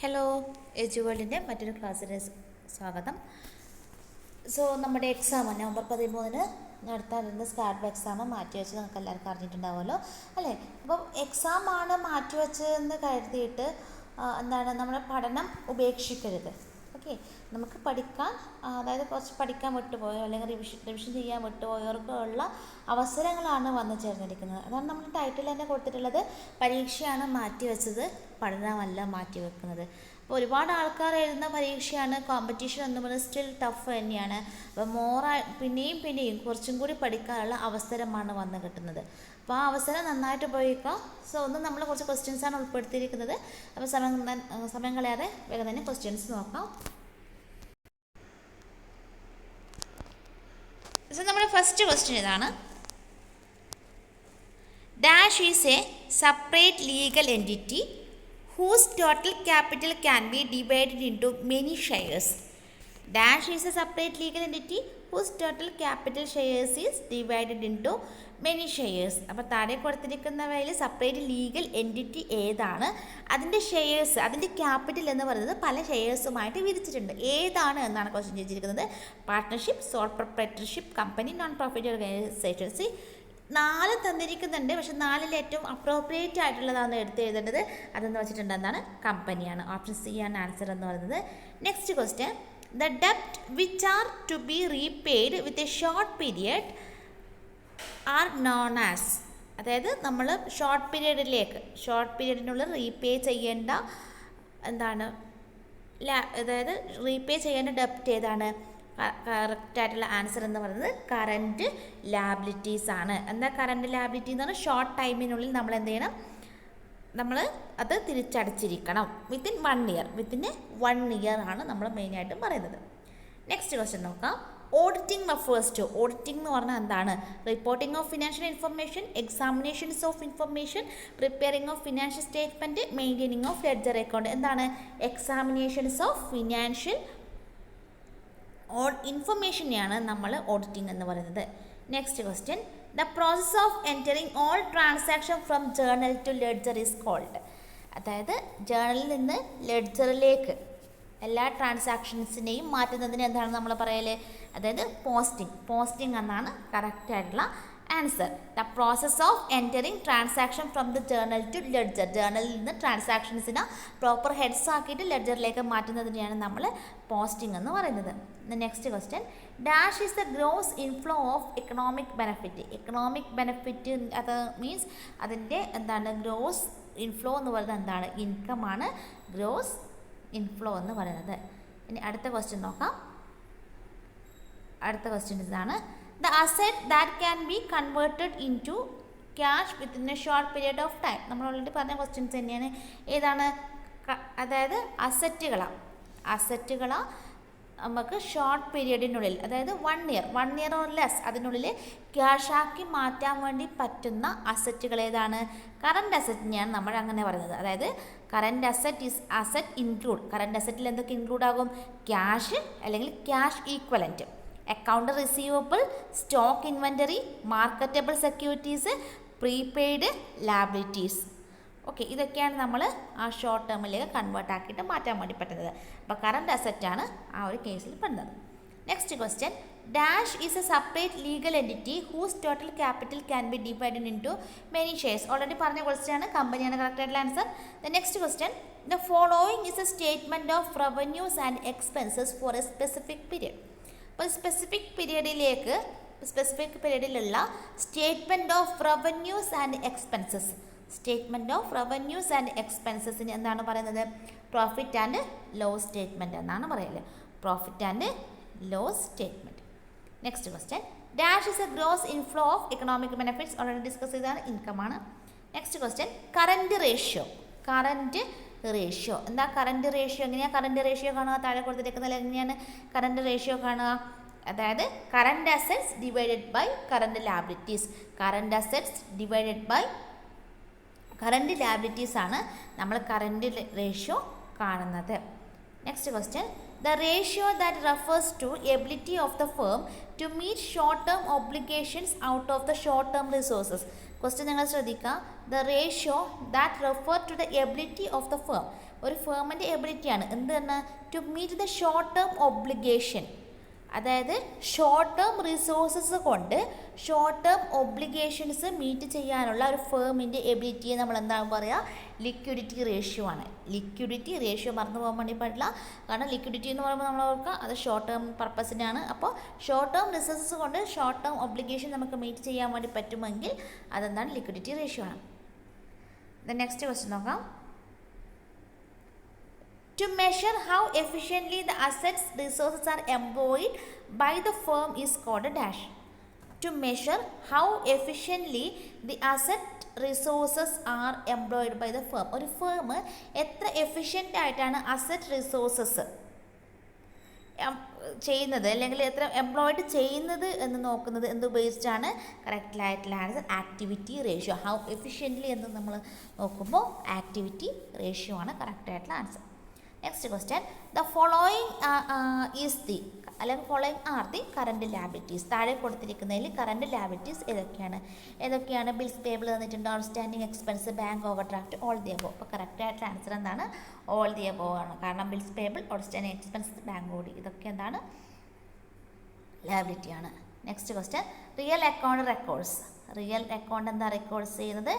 Hello, എജു വേൾഡിൻ്റെ മറ്റൊരു ക്ലാസ്സിന് സ്വാഗതം. നമ്മുടെ എക്സാം നവംബർ 13 നടത്താറുണ്ട്. സ്കാഡ് എക്സാം മാറ്റിവെച്ച് നമുക്ക് എല്ലാവർക്കും അറിഞ്ഞിട്ടുണ്ടാവുമല്ലോ അല്ലേ? അപ്പം എക്സാമാണ് മാറ്റിവെച്ചതെന്ന് കരുതിയിട്ട് നമ്മുടെ പഠനം ഉപേക്ഷിക്കരുത്. ഓക്കെ, നമുക്ക് പഠിക്കാൻ അതായത് കുറച്ച് പഠിക്കാൻ വിട്ടുപോയോ അല്ലെങ്കിൽ റിവിഷൻ ചെയ്യാൻ വിട്ടുപോയവർക്കുള്ള അവസരങ്ങളാണ് വന്നു ചേർന്നിരിക്കുന്നത്. അതാണ് നമ്മൾ ടൈറ്റിൽ തന്നെ കൊടുത്തിട്ടുള്ളത്, പരീക്ഷയാണ് മാറ്റിവെച്ചത്, പഠനമല്ല മാറ്റിവെക്കുന്നത്. അപ്പോൾ ഒരുപാട് ആൾക്കാർ എഴുതുന്ന പരീക്ഷയാണ്, കോമ്പറ്റീഷൻ എന്ന് പറയുന്നത് സ്റ്റിൽ ടഫ് തന്നെയാണ്. അപ്പോൾ പിന്നെയും കുറച്ചും കൂടി പഠിക്കാനുള്ള അവസരമാണ് വന്ന് കിട്ടുന്നത്. അപ്പോൾ ആ അവസരം നന്നായിട്ട് ഉപയോഗിക്കാം. നമ്മൾ കുറച്ച് ക്വസ്റ്റ്യൻസാണ് ഉൾപ്പെടുത്തിയിരിക്കുന്നത്. അപ്പോൾ സമയം കളയാതെ വേഗം തന്നെ ക്വസ്റ്റ്യൻസ് നോക്കാം. നമ്മുടെ ഫസ്റ്റ് ക്വസ്റ്റ്യൻ ഇതാണ്. Dash is a separate legal entity whose total capital can be divided into many shares. Dash is a separate legal entity whose total capital shares is divided into many shares. അപ്പോൾ താഴെ കൊടുത്തിരിക്കുന്നവയിൽ separate legal entity ഏതാണ്, അതിൻ്റെ shares, അതിൻ്റെ capital എന്ന് പറയുന്നത് പല ഷെയർസുമായിട്ട് വിരിച്ചിട്ടുണ്ട്. ഏതാണ് എന്നാണ് ക്വസ്റ്റ്യൻ ചോദിച്ചിരിക്കുന്നത്. Partnership, sole proprietorship, company, non profit organisations. 4 തന്നിരിക്കുന്നുണ്ട്, പക്ഷെ 4-ൽ ഏറ്റവും അപ്രോപ്രിയേറ്റ് ആയിട്ടുള്ളതാണ് എഴുതേണ്ടത്. അതെന്ന് വെച്ചിട്ടുണ്ട് എന്താണ്, കമ്പനിയാണ്. ഓപ്ഷൻ സി ആണ് ആൻസർ എന്ന് പറയുന്നത്. നെക്സ്റ്റ് ക്വസ്റ്റ്യൻ, ദ ഡെപ്റ്റ് which are to be repaid with a short period are known as. അതായത് നമ്മൾ ഷോർട്ട് പീരീഡിനുള്ളിൽ റീപേ ചെയ്യേണ്ട അതായത് റീപേ ചെയ്യേണ്ട ഡെപ്റ്റ് ഏതാണ്? കറക്റ്റായിട്ടുള്ള ആൻസർ എന്ന് പറയുന്നത് കറൻറ്റ് ലാബിലിറ്റീസ് ആണ്. എന്താ കറൻറ്റ് ലാബിലിറ്റി എന്ന് പറഞ്ഞാൽ ഷോർട്ട് ടൈമിനുള്ളിൽ നമ്മൾ എന്ത് ചെയ്യണം, നമ്മൾ അത് തിരിച്ചടച്ചിരിക്കണം. Within 1 year. വിത്തിൻ 1 ഇയർ ആണ് നമ്മൾ മെയിനായിട്ടും പറയുന്നത്. നെക്സ്റ്റ് ക്വസ്റ്റ്യൻ നോക്കാം. Auditing refers to. ഓഡിറ്റിംഗ് എന്ന് പറഞ്ഞാൽ എന്താണ്? Reporting of financial information, examinations of information, preparing of financial statement, maintaining of ledger account. എന്താണ് എക്സാമിനേഷൻസ് ഓഫ് ഫിനാൻഷ്യൽ ഇൻഫർമേഷനെയാണ് നമ്മൾ ഓഡിറ്റിംഗ് എന്ന് പറയുന്നത്. Next question, the process of entering all transaction from journal to ledger is called. അതായത് ജേർണലിൽ നിന്ന് ലെഡ്ജറിലേക്ക് എല്ലാ ട്രാൻസാക്ഷൻസിനെയും മാറ്റുന്നതിന് എന്താണ് നമ്മൾ പറയൽ? അതായത് പോസ്റ്റിംഗ് എന്നാണ് കറക്റ്റായിട്ടുള്ള answer. The process of entering transaction from the journal to ledger. ജേർണലിൽ നിന്ന് ട്രാൻസാക്ഷൻസിനെ പ്രോപ്പർ ഹെഡ്സ് ആക്കിയിട്ട് ലെഡ്ജറിലേക്ക് മാറ്റുന്നതിനെയാണ് നമ്മൾ പോസ്റ്റിംഗ് എന്ന് പറയുന്നത്. Next question, dash is the gross inflow of economic benefit. Economic benefit അത് മീൻസ് അതിൻ്റെ ഗ്രോസ് ഇൻഫ്ലോ എന്ന് പറയുന്നത് എന്താണ്? ഇൻകമാണ് ഗ്രോസ് ഇൻഫ്ലോ എന്ന് പറയുന്നത്. ഇനി അടുത്ത ക്വസ്റ്റ്യൻ നോക്കാം. അടുത്ത ക്വസ്റ്റ്യൻ ഇതാണ്. The asset that can be converted into cash within a short period of time. നമ്മൾ ഓൾറെഡി പറഞ്ഞ ക്വസ്റ്റ്യൻസ് തന്നെയാണ്. ഏതാണ്? അതായത് അസറ്റുകളാ നമുക്ക് ഷോർട്ട് പീരീഡിനുള്ളിൽ, അതായത് 1 ഇയർ ഓർ ലെസ്, അതിനുള്ളിൽ ക്യാഷാക്കി മാറ്റാൻ വേണ്ടി പറ്റുന്ന അസറ്റുകൾ ഏതാണ്? കറണ്ട് അസറ്റിനെയാണ് നമ്മൾ അങ്ങനെ പറയുന്നത്. അതായത് current asset is asset include. Current അസറ്റിൽ എന്തൊക്കെ ഇൻക്ലൂഡ് ആകും? ക്യാഷ് അല്ലെങ്കിൽ cash equivalent, account receivable, stock inventory, marketable securities, prepaid liabilities. Okay, ഇതൊക്കെയാണ് നമ്മൾ ആ ഷോർട്ട് ടേമിലേക്ക് കൺവേർട്ട് ആക്കിയിട്ട് മാറ്റാൻ വേണ്ടി പറ്റുന്നത്. അപ്പോൾ കറണ്ട് അസറ്റാണ് ആ ഒരു കേസിൽ പെടുന്നത്. Next question, dash is a separate legal entity whose total capital can be divided into many shares. Already പറഞ്ഞ ക്വസ്റ്റ്യൻ ആണ്, കമ്പനിയാണ് കറക്റ്റായിട്ടുള്ള answer. The next question, the following is a statement of revenues and expenses for a specific period. അപ്പോൾ specific പീരീഡിലുള്ള statement of revenues and expenses. Statement of revenues and എക്സ്പെൻസസിന് എന്താണ് പറയുന്നത്? Profit and loss statement എന്നാണ് പറയുന്നത്. Profit and loss statement. Next question, dash is a gross inflow of economic benefits. Already discuss ചെയ്താണ്, ഇൻകമാണ്. Next question, current ratio. എന്താ current ratio? എങ്ങനെയാണ് current ratio കാണുക? താഴെ കൊടുത്തിരിക്കുന്നതിൽ എങ്ങനെയാണ് കറൻറ്റ് റേഷ്യോ കാണുക? അതായത് current assets divided by current liabilities. Current assets divided by current liabilities ആണ് നമ്മൾ കറൻറ്റ് റേഷ്യോ കാണുന്നത്. Next question, the ratio that refers to ability of the firm to meet short term obligations out of the short term resources. Question നിങ്ങൾ ശ്രദ്ധിക്കുക. The ratio that refer to the ability of the firm. ഒരു ഫേമിൻ്റെ എബിലിറ്റിയാണ് എന്ത് പറഞ്ഞാൽ to meet the short term obligation. അതായത് short term resources കൊണ്ട് short term obligations meet ചെയ്യാനുള്ള ഒരു ഫേമിൻ്റെ എബിലിറ്റിയെ നമ്മൾ എന്താണ് പറയുക, ലിക്വിഡിറ്റി റേഷ്യോ ആണ്. ലിക്വിഡിറ്റി റേഷ്യോ മറന്നു പോകാൻ വേണ്ടി പാടില്ല. കാരണം ലിക്വിഡിറ്റി എന്ന് പറയുമ്പോൾ നമ്മൾ ഓർക്കുക അത് ഷോർട്ട് ടേം പർപ്പസിനാണ്. അപ്പോൾ ഷോർട്ട് ടേം റിസോഴ്സസ് കൊണ്ട് ഷോർട്ട് ടേം ഒബ്ലിഗേഷൻ നമുക്ക് മീറ്റ് ചെയ്യാൻ വേണ്ടി പറ്റുമെങ്കിൽ അതെന്താണ്, ലിക്വിഡിറ്റി റേഷ്യോ ആണ്. നെക്സ്റ്റ് ക്വസ്റ്റ്യൻ നോക്കാം. To measure how efficiently the assets resources are employed by the firm is called a dash. To measure how efficiently the asset resources are employed by the firm. ഒരു firm എത്ര efficient ആയിട്ടാണ് asset resources ചെയ്യുന്നത് അല്ലെങ്കിൽ എത്ര employed ചെയ്യുന്നത് എന്ന് നോക്കുന്നത് എന്ത് ഉപയോഗിച്ചിട്ടാണ്, കറക്റ്റായിട്ടുള്ള answer activity ratio. How efficiently എന്ന് നമ്മൾ നോക്കുമ്പോൾ ആക്ടിവിറ്റി റേഷ്യോ ആണ് കറക്റ്റായിട്ടുള്ള answer. Next question. The following is the അല്ലെങ്കിൽ following are the current liabilities. താഴെ കൊടുത്തിരിക്കുന്നതിൽ കറണ്ട് ലാബിലിറ്റീസ് ഏതൊക്കെയാണ്? ബിൽസ് പേബിൾ തന്നിട്ടുണ്ട്, outstanding expense, bank overdraft, all the above. അപ്പോൾ കറക്റ്റായിട്ടുള്ള ആൻസർ എന്താണ്, ഓൾ ദി അബോവ് ആണ്. കാരണം bills payable, outstanding expense, bank OD ഇതൊക്കെ എന്താണ്, ലാബിലിറ്റിയാണ്. Next question. Real account records. Real account എന്താ റെക്കോർഡ്സ് ചെയ്യുന്നത്?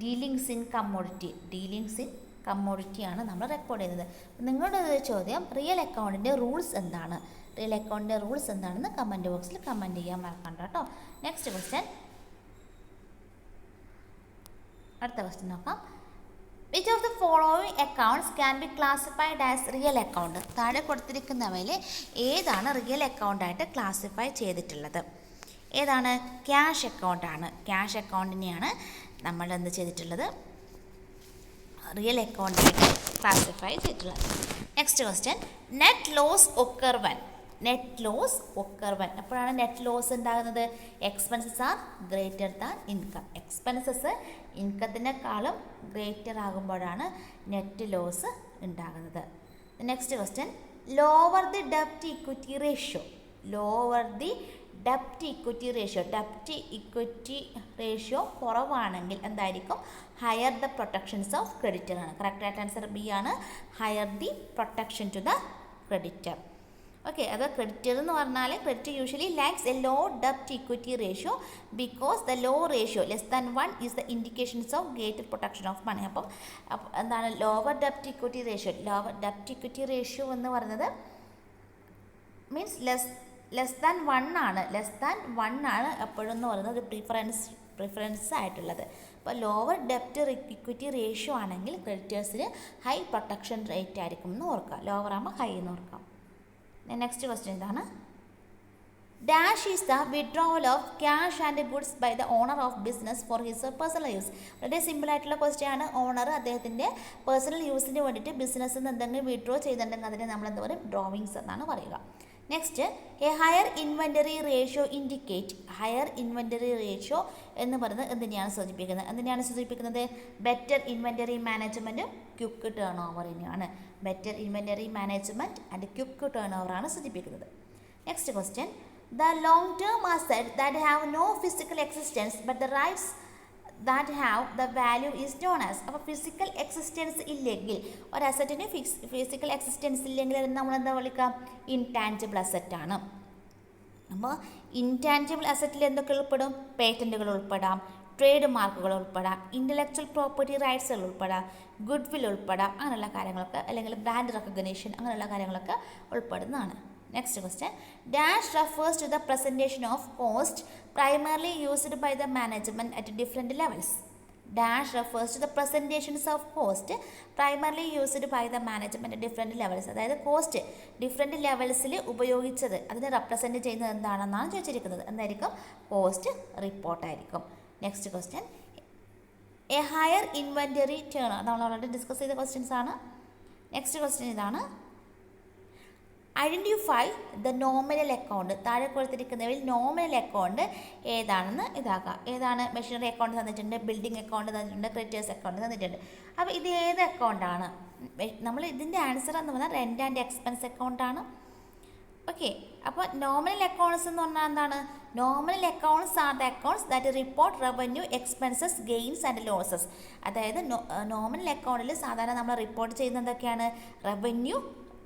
Dealings in commodity. Dealings in കമ്മോഡിറ്റിയാണ് നമ്മൾ റെക്കോർഡ് ചെയ്യുന്നത്. നിങ്ങളുടെ ഒരു ചോദ്യം, റിയൽ അക്കൗണ്ടിൻ്റെ റൂൾസ് എന്താണ്? റിയൽ അക്കൗണ്ടിൻ്റെ റൂൾസ് എന്താണെന്ന് കമൻറ്റ് ബോക്സിൽ കമൻറ്റ് ചെയ്യാൻ മറക്കണ്ട കേട്ടോ. Next question. അടുത്ത ക്വസ്റ്റ്യൻ നോക്കാം. Which of the following accounts can be classified as real account. താഴെ കൊടുത്തിരിക്കുന്നവയിൽ ഏതാണ് റിയൽ അക്കൗണ്ടായിട്ട് ക്ലാസിഫൈ ചെയ്തിട്ടുള്ളത്? ഏതാണ്? ക്യാഷ് അക്കൗണ്ടാണ്. ക്യാഷ് അക്കൗണ്ടിനെയാണ് നമ്മൾ എന്ത് ചെയ്തിട്ടുള്ളത്, റിയൽ അക്കൗണ്ടിലേക്ക് ക്ലാസിഫൈ ചെയ്തിട്ടുള്ളത്. Next question. Net loss occur when. Net loss occur when. എപ്പോഴാണ് നെറ്റ് ലോസ് ഉണ്ടാകുന്നത്? Expenses are greater than income. Expenses ഇൻകത്തിനേക്കാളും ഗ്രേറ്റർ ആകുമ്പോഴാണ് നെറ്റ് ലോസ് ഉണ്ടാകുന്നത്. Next question. ലോവർ ദി ഡെപ്റ്റ് ഇക്വിറ്റി റേഷ്യോ. ലോവർ ദി ഡെപ്റ്റ് equity ratio. ഡെപ്റ്റ് equity ratio കുറവാണെങ്കിൽ എന്തായിരിക്കും? Higher the protections of creditor ആണ്. കറക്റ്റായിട്ട് ആൻസർ ബി ആണ്, higher the protection to the creditor. Okay, അത് ക്രെഡിറ്റർ എന്ന് പറഞ്ഞാൽ creditor usually lakhs a low ഡെപ്റ്റ് equity ratio because the low ratio less than 1 is the indications of greater protection of money. അപ്പം എന്താണ് lower ഡെപ്റ്റ് equity ratio? Lower ഡെപ്റ്റ് equity ratio എന്ന് പറയുന്നത് മീൻസ് ലെസ് ദാൻ 1 ആണ്. ലെസ് ദാൻ 1 ആണ് എപ്പോഴെന്ന് പറയുന്നത് പ്രിഫറൻസ് ആയിട്ടുള്ളത്. അപ്പോൾ ലോവർ ഡെപ്റ്റ് ഇക്വിറ്റി റേഷ്യോ ആണെങ്കിൽ ക്രെഡിറ്റേഴ്സിന് ഹൈ പ്രൊട്ടക്ഷൻ റേറ്റ് ആയിരിക്കും എന്ന് ഓർക്കുക. ലോവർ ആകുമ്പോൾ ഹൈ എന്ന് ഓർക്കാം. നെക്സ്റ്റ് ക്വസ്റ്റ്യൻ ഇതാണ്. Dash is the withdrawal of cash and goods by the owner of business for his personal use. വളരെ സിമ്പിൾ ആയിട്ടുള്ള ക്വസ്റ്റ്യൻ ആണ്. ഓണർ അദ്ദേഹത്തിൻ്റെ പേഴ്സണൽ യൂസിന് വേണ്ടിയിട്ട് ബിസിനസ്സിൽ നിന്ന് എന്തെങ്കിലും വിഡ്രോ ചെയ്തിട്ടുണ്ടെങ്കിൽ അതിനെ നമ്മൾ എന്താ പറയുക, ഡ്രോവിങ്സ് എന്നാണ് പറയുക. Next, a higher inventory ratio indicate. Higher inventory ratio എന്ന് പറയുന്നത് എന്തിനെയാണ് സൂചിപ്പിക്കുന്നത്? ബെറ്റർ ഇൻവെൻ്ററി മാനേജ്മെൻറ്റും ക്വിക്ക് ടേൺ ഓവറിനെയാണ്. Better inventory management and quick turn ഓവറാണ് സൂചിപ്പിക്കുന്നത്. Next question. The long term asset that have no physical existence but the rights that have the value is known as. അപ്പോൾ physical existence ഇല്ലെങ്കിൽ, ഒരു അസറ്റിന് physical existence ഇല്ലെങ്കിൽ നമ്മൾ എന്താ വിളിക്കാം? ഇൻടാഞ്ചിബിൾ അസറ്റാണ്. അപ്പോൾ ഇൻടാഞ്ചിബിൾ അസറ്റിൽ എന്തൊക്കെ ഉൾപ്പെടും? പേറ്റൻറ്റുകൾ ഉൾപ്പെടാം, ട്രേഡ് മാർക്കുകൾ ഉൾപ്പെടാം, ഇൻ്റലക്ച്വൽ പ്രോപ്പർട്ടി റൈറ്റ്സുകൾ ഉൾപ്പെടാം, ഗുഡ് വിൽ ഉൾപ്പെടാം, അങ്ങനെയുള്ള കാര്യങ്ങളൊക്കെ, അല്ലെങ്കിൽ ബ്രാൻഡ് റെക്കഗ്നേഷൻ അങ്ങനെയുള്ള കാര്യങ്ങളൊക്കെ ഉൾപ്പെടുന്നതാണ്. Next question. Dash refers to the presentation of cost primarily used by the management at different levels. Dash refers to the presentations of cost primarily used by the management at different levels. അതായത് cost different ലെവൽസിൽ ഉപയോഗിച്ചത് അതിനെ represent ചെയ്യുന്നത് എന്താണെന്നാണ് ചോദിച്ചിരിക്കുന്നത്. എന്തായിരിക്കും? Cost റിപ്പോർട്ടായിരിക്കും. Next question. A higher inventory turn. നമ്മൾ ഓൾറെഡി ഡിസ്കസ് ചെയ്ത ക്വസ്റ്റ്യൻസ് ആണ്. നെക്സ്റ്റ് ക്വസ്റ്റ്യൻ ഇതാണ്. Identify the nominal account. താഴെ കൊടുത്തിരിക്കുന്നവയിൽ നോമിനൽ അക്കൗണ്ട് ഏതാണെന്ന് ഇതാക്കാം. ഏതാണ്? മെഷീനറി അക്കൗണ്ട് തന്നിട്ടുണ്ട്, ബിൽഡിംഗ് അക്കൗണ്ട് തന്നിട്ടുണ്ട്, ക്രെഡിറ്റേഴ്സ് അക്കൗണ്ട് തന്നിട്ടുണ്ട്. അപ്പോൾ ഇത് ഏത് അക്കൗണ്ടാണ്? നമ്മൾ ഇതിൻ്റെ ആൻസർ എന്ന് പറഞ്ഞാൽ റെൻ്റ് ആൻഡ് എക്സ്പെൻസ് അക്കൗണ്ടാണ്. ഓക്കെ. അപ്പോൾ നോമിനൽ അക്കൗണ്ട്സ് എന്ന് പറഞ്ഞാൽ എന്താണ്? Nominal accounts are the accounts that report revenue, expenses, gains and losses. അതായത് നോമിനൽ അക്കൗണ്ടിൽ സാധാരണ നമ്മൾ റിപ്പോർട്ട് ചെയ്യുന്നത് എന്തൊക്കെയാണ്? റവന്യൂ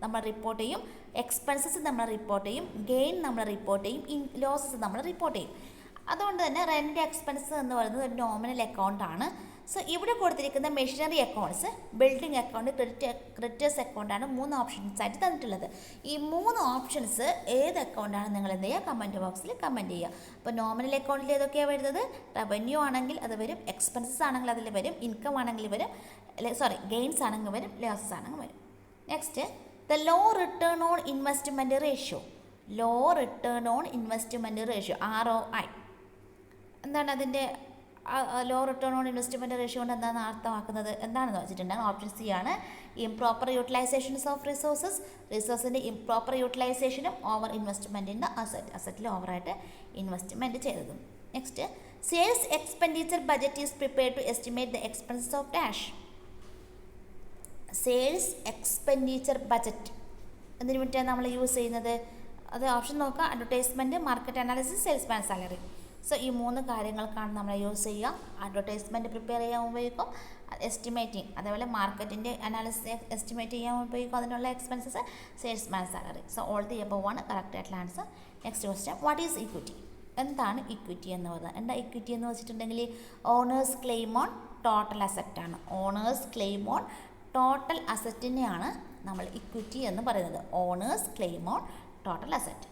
നമ്മൾ റിപ്പോർട്ട് ചെയ്യും, എക്സ്പെൻസസ് നമ്മൾ റിപ്പോർട്ട് ചെയ്യും, ഗെയിൻ നമ്മൾ റിപ്പോർട്ട് ചെയ്യും, ലോസസ് നമ്മൾ റിപ്പോർട്ട് ചെയ്യും. അതുകൊണ്ട് തന്നെ റെൻ്റ് എക്സ്പെൻസ് എന്ന് പറയുന്നത് ഒരു നോമിനൽ അക്കൗണ്ട് ആണ്. സോ ഇവിടെ കൊടുത്തിരിക്കുന്ന machinery accounts, building account, creditors അക്കൗണ്ടാണ് 3 ഓപ്ഷൻസ് ആയിട്ട് തന്നിട്ടുള്ളത്. ഈ 3 ഓപ്ഷൻസ് ഏത് അക്കൗണ്ടാണ് നിങ്ങൾ എന്ത് ചെയ്യുക? കമൻറ്റ് ബോക്സിൽ കമൻറ്റ് ചെയ്യുക. അപ്പോൾ നോമിനൽ അക്കൗണ്ടിൽ ഏതൊക്കെയാണ് വരുന്നത്? റവന്യൂ ആണെങ്കിൽ അത് വരും, എക്സ്പെൻസസ് ആണെങ്കിൽ അതിൽ വരും, ഇൻകം ആണെങ്കിൽ വരും, ഗെയിൻസ് ആണെങ്കിൽ വരും, ലോസസ് ആണെങ്കിൽ വരും. Next, the low return on investment ratio. Low return on investment ratio, ROI. എന്താണ് അതിൻ്റെ low return on investment ratio കൊണ്ട് എന്താണ് അർത്ഥമാക്കുന്നത്? എന്താണെന്ന് വെച്ചിട്ടുണ്ടെങ്കിൽ ഓപ്ഷൻ സി ആണ്. ഇംപ്രോപ്പർ യൂട്ടിലൈസേഷൻസ് ഓഫ് റിസോഴ്സിൻ്റെ ഇംപ്രോപ്പർ യൂട്ടിലൈസേഷനും ഓവർ ഇൻവെസ്റ്റ്മെൻറ്റിൻ്റെ അസറ്റിൽ ഓവറായിട്ട് ഇൻവെസ്റ്റ്മെൻറ്റ് ചെയ്തതും. Next, sales expenditure budget is prepared to estimate the expenses of dash. Sales expenditure budget എന്തിനു വേണ്ടിയാണ് നമ്മൾ യൂസ് ചെയ്യുന്നത്? അത് ഓപ്ഷൻ നോക്കുക. Advertisement, market analysis, salesman salary. So ഈ 3 കാര്യങ്ങൾക്കാണ് നമ്മൾ യൂസ് ചെയ്യുക. അഡ്വർടൈസ്മെൻറ്റ് പ്രിപ്പയർ ചെയ്യാൻ ഉപയോഗിക്കും, എസ്റ്റിമേറ്റിംഗ്, അതേപോലെ മാർക്കറ്റിൻ്റെ അനാലിസിസ് എസ്റ്റിമേറ്റ് ചെയ്യാൻ ഉപയോഗിക്കും, അതിനുള്ള expenses, salesman salary. So all the above ആണ് കറക്റ്റ് ആയിട്ടുള്ള answer. Next question, what is equity? എന്താണ് ഇക്വിറ്റി എന്ന് പറയുന്നത്? എന്താ ഇക്വിറ്റി എന്ന് വെച്ചിട്ടുണ്ടെങ്കിൽ ഓണേഴ്സ് ക്ലെയിം ഓൺ ടോട്ടൽ അസറ്റാണ്. ഓണേഴ്സ് ക്ലെയിം ഓൺ ടോട്ടൽ അസറ്റിനെയാണ് നമ്മൾ ഇക്വിറ്റി എന്ന് പറയുന്നത്. Owners claim on total asset.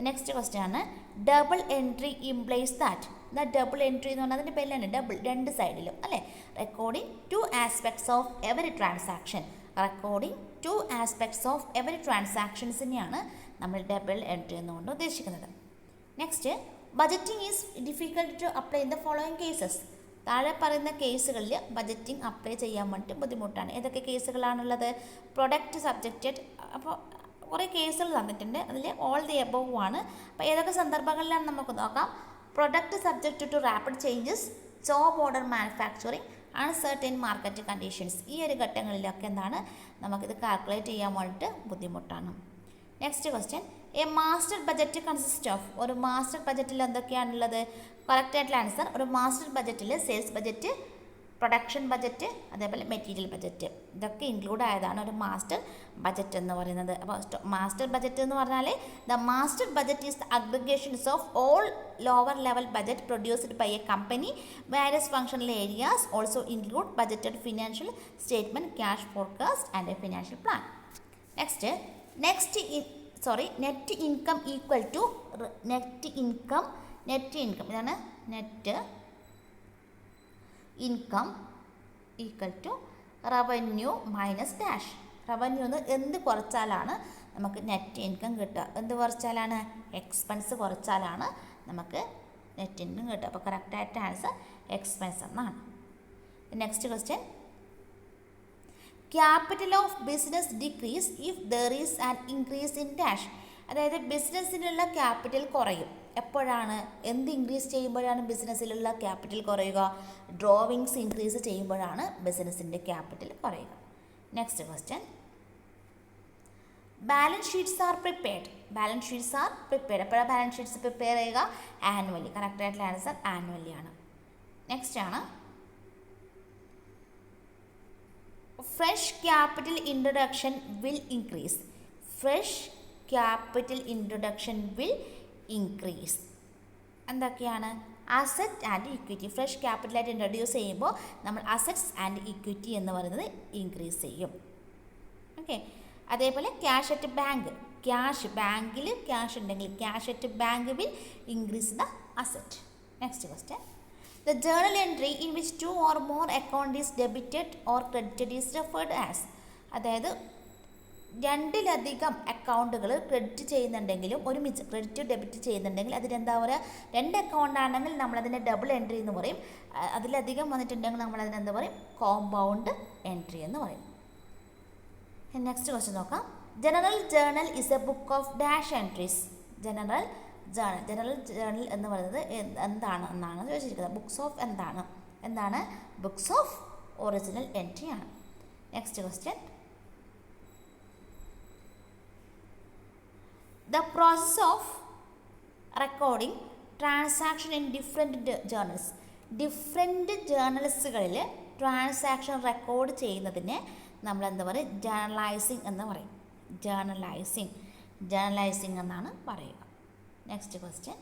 Next question ആണ്, ഡബിൾ എൻട്രി ഇംപ്ലൈസ് ദാറ്റ്. എന്താ ഡബിൾ എൻട്രി എന്ന് പറഞ്ഞാൽ അതിൻ്റെ പേരിലാണ് ഡബിൾ, 2 സൈഡിലും അല്ലേ. Recording 2 aspects of every transaction. Recording 2 aspects of every ട്രാൻസാക്ഷൻസിനെയാണ് നമ്മൾ ഡബിൾ എൻട്രി എന്നുകൊണ്ട് ഉദ്ദേശിക്കുന്നത്. Next, budgeting is difficult to apply in the following cases. താഴെ പറയുന്ന കേസുകളിൽ ബജറ്റിംഗ് അപ്ലൈ ചെയ്യാൻ വേണ്ടിയിട്ട് ബുദ്ധിമുട്ടാണ്. ഏതൊക്കെ കേസുകളാണുള്ളത്? Product subjected. അപ്പോൾ കുറേ കേസുകൾ തന്നിട്ടുണ്ട്, അതിൽ ഓൾ ദി എബവ് ആണ്. അപ്പോൾ ഏതൊക്കെ സന്ദർഭങ്ങളിലാണ് നമുക്ക് നോക്കാം. Product subject to rapid changes, job order manufacturing, uncertain market conditions. ഈ ഒരു ഘട്ടങ്ങളിലൊക്കെ എന്താണ് നമുക്കിത് കാൽക്കുലേറ്റ് ചെയ്യാൻ വേണ്ടിയിട്ട് ബുദ്ധിമുട്ടാണ്. Next question, a master budget consist of. ഒരു മാസ്റ്റർ ബജറ്റിൽ എന്തൊക്കെയാണുള്ളത്? കറക്റ്റായിട്ടുള്ള ആൻസർ, ഒരു മാസ്റ്റർ ബജറ്റിൽ സെയിൽസ് ബജറ്റ്, പ്രൊഡക്ഷൻ ബജറ്റ്, അതേപോലെ മെറ്റീരിയൽ ബജറ്റ്, ഇതൊക്കെ ഇൻക്ലൂഡ് ആയതാണ് ഒരു മാസ്റ്റർ ബജറ്റ് എന്ന് പറയുന്നത്. അപ്പോൾ മാസ്റ്റർ ബജറ്റ് എന്ന് പറഞ്ഞാൽ the master budget is the aggregations of all lower level budget produced by a company. Various functional areas also include budgeted financial statement, cash forecast and a financial plan. Next, net income equal to net income ഇതാണ് net income equal to revenue minus dash. Revenue എന്ന് എന്ത് കുറച്ചാലാണ് നമുക്ക് net income കിട്ടുക? എന്ത് കുറച്ചാലാണ്? Expense കുറച്ചാലാണ് നമുക്ക് net income കിട്ടുക. അപ്പോൾ കറക്റ്റായിട്ട് ആൻസർ എക്സ്പെൻസ് എന്നാണ്. Next question, capital of business decrease if there is an increase in dash. അതായത് ബിസിനസ്സിലുള്ള ക്യാപിറ്റൽ കുറയും. എപ്പോഴാണ്? എന്ത് ഇൻക്രീസ് ചെയ്യുമ്പോഴാണ് ബിസിനസ്സിലുള്ള ക്യാപിറ്റൽ കുറയുക? ഡ്രോവിങ്സ് ഇൻക്രീസ് ചെയ്യുമ്പോഴാണ് ബിസിനസ്സിൻ്റെ ക്യാപിറ്റൽ കുറയുക. Next question, balance sheets are prepared. എപ്പോഴാണ് ബാലൻസ് ഷീറ്റ്സ് പ്രിപ്പയർ ചെയ്യുക? ആനുവലി. കറക്റ്റായിട്ടുള്ള ആൻസർ ആനുവലി ആണ്. നെക്സ്റ്റ് ആണ്, fresh capital introduction will increase. Fresh capital introduction will increase. എന്തൊക്കെയാണ്? Asset and equity. Fresh ക്യാപിറ്റലായിട്ട് introduce ചെയ്യുമ്പോൾ നമ്മൾ അസറ്റ്സ് ആൻഡ് ഇക്വിറ്റി എന്ന് പറയുന്നത് ഇൻക്രീസ് ചെയ്യും. ഓക്കെ. അതേപോലെ ക്യാഷ് അറ്റ് ബാങ്ക്. ബാങ്കിൽ ക്യാഷ് ഉണ്ടെങ്കിൽ cash at bank will increase the asset. Next question, the journal entry in which 2 or more account is debited or credited is referred as. അതായത് 2-ലധികം അക്കൗണ്ടുകൾ credit ചെയ്യുന്നുണ്ടെങ്കിലും ഒരുമിച്ച് credit debit ചെയ്യുന്നുണ്ടെങ്കിൽ അതിനെന്താ പറയുക? 2 account ആണെങ്കിൽ നമ്മളതിൻ്റെ ഡബിൾ എൻട്രി എന്ന് പറയും. അതിലധികം വന്നിട്ടുണ്ടെങ്കിൽ നമ്മളതിനെന്താ പറയും? കോമ്പൗണ്ട് എൻട്രി എന്ന് പറയും. നെക്സ്റ്റ് ക്വസ്റ്റ്യൻ നോക്കാം. General journal is a book of dash entries. General journal എന്ന് പറയുന്നത് എന്താണ് എന്നാണ് ചോദിച്ചിരിക്കുന്നത്. ബുക്സ് ഓഫ് എന്താണ്? ബുക്സ് ഓഫ് ഒറിജിനൽ എൻട്രി ആണ്. Next question, the process of recording transaction in different ജേർണൽസുകളിൽ ട്രാൻസാക്ഷൻ റെക്കോർഡ് ചെയ്യുന്നതിന് നമ്മൾ എന്താ പറയുക, ജേർണലൈസിങ് എന്ന് പറയും. ജേർണലൈസിങ് എന്നാണ് പറയുക. Next question,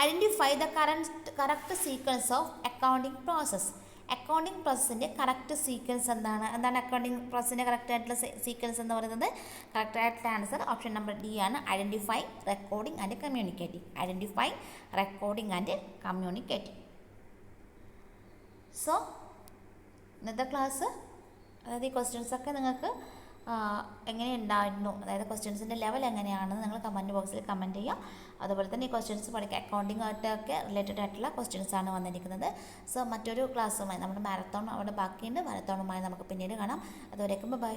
identify the correct sequence of accounting process. Accounting പ്രോസസ്സിൻ്റെ കറക്റ്റ് സീക്വൻസ് എന്താണ്? അക്കൗണ്ടിങ് പ്രോസസ്സിൻ്റെ കറക്റ്റ് ആയിട്ടുള്ള സീക്വൻസ് എന്ന് പറയുന്നത്? കറക്റ്റ് ആയിട്ടുള്ള ആൻസർ ഓപ്ഷൻ നമ്പർ ഡി ആണ്. Identify, recording and communicating. So ഇന്നത്തെ ക്ലാസ്, അതായത് ഈ ക്വസ്റ്റ്യൻസൊക്കെ നിങ്ങൾക്ക് എങ്ങനെ ഉണ്ടായിരുന്നു, അതായത് ക്വസ്റ്റ്യൻസിൻ്റെ ലെവൽ എങ്ങനെയാണെന്ന് നിങ്ങൾ കമൻറ്റ് ബോക്സിൽ കമൻറ്റ് ചെയ്യുക. അതുപോലെ തന്നെ ഈ ക്വസ്റ്റ്യൻസ് പഠിക്കുക, അക്കൗണ്ടിങ് ആയിട്ടൊക്കെ റിലേറ്റഡ് ആയിട്ടുള്ള ക്വസ്റ്റ്യൻസാണ് വന്നിരിക്കുന്നത്. സോ മറ്റൊരു ക്ലാസ്സുമായി, നമ്മുടെ മാരത്തോൺ അവിടെ ബാക്കിയുണ്ട്, മാരത്തോണുമായി നമുക്ക് പിന്നീട് കാണാം. അതുവരേക്കും ബൈ.